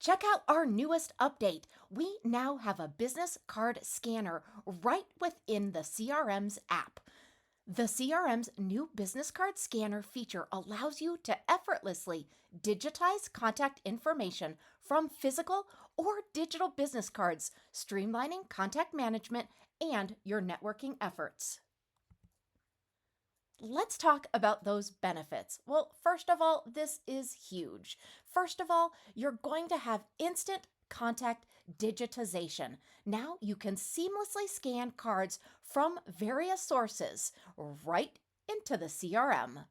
Check out our newest update. We now have a business card scanner right within the CRM's app. The CRM's new business card scanner feature allows you to effortlessly digitize contact information from physical or digital business cards, streamlining contact management and your networking efforts. Let's talk about those benefits. Well, first of all, this is huge. First of all, you're going to have instant contact digitization. Now you can seamlessly scan cards from various sources right into the CRM.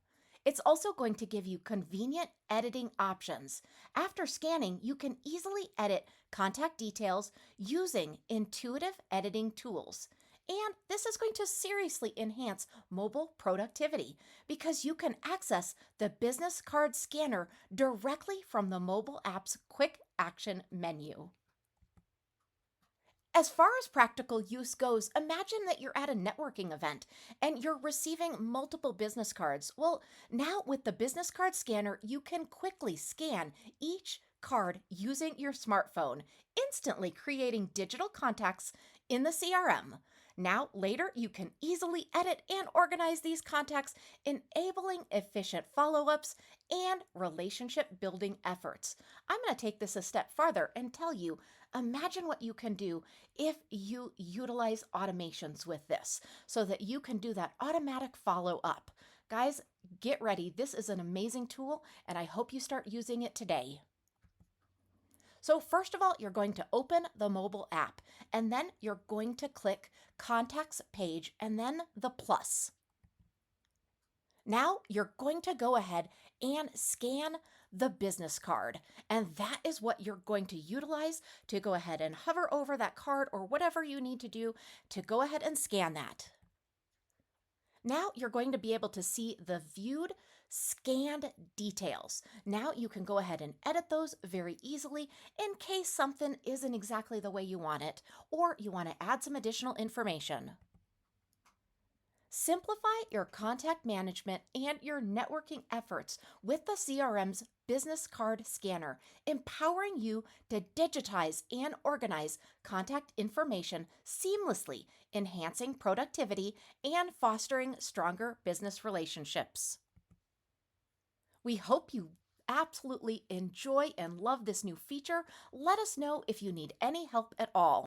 It's also going to give you convenient editing options. After scanning, you can easily edit contact details using intuitive editing tools. And this is going to seriously enhance mobile productivity because you can access the business card scanner directly from the mobile app's quick action menu. As far as practical use goes, imagine that you're at a networking event and you're receiving multiple business cards. Well, now with the business card scanner, you can quickly scan each card using your smartphone, instantly creating digital contacts in the CRM. Now, later, you can easily edit and organize these contacts, enabling efficient follow ups and relationship building efforts. I'm going to take this a step farther and tell you imagine what you can do if you utilize automations with this so that you can do that automatic follow up. Guys, get ready. This is an amazing tool, and I hope you start using it today. So, first of all, you're going to open the mobile app, and then you're going to click Contacts page and then the plus. Now you're going to go ahead and scan the business card. And that is what you're going to utilize to go ahead and hover over that card or whatever you need to do to go ahead and scan that. Now you're going to be able to see the viewed scanned details. Now you can go ahead and edit those very easily in case something isn't exactly the way you want it or you want to add some additional information. Simplify your contact management and your networking efforts with the CRM's business card scanner, empowering you to digitize and organize contact information seamlessly, enhancing productivity and fostering stronger business relationships. We hope you absolutely enjoy and love this new feature. Let us know if you need any help at all.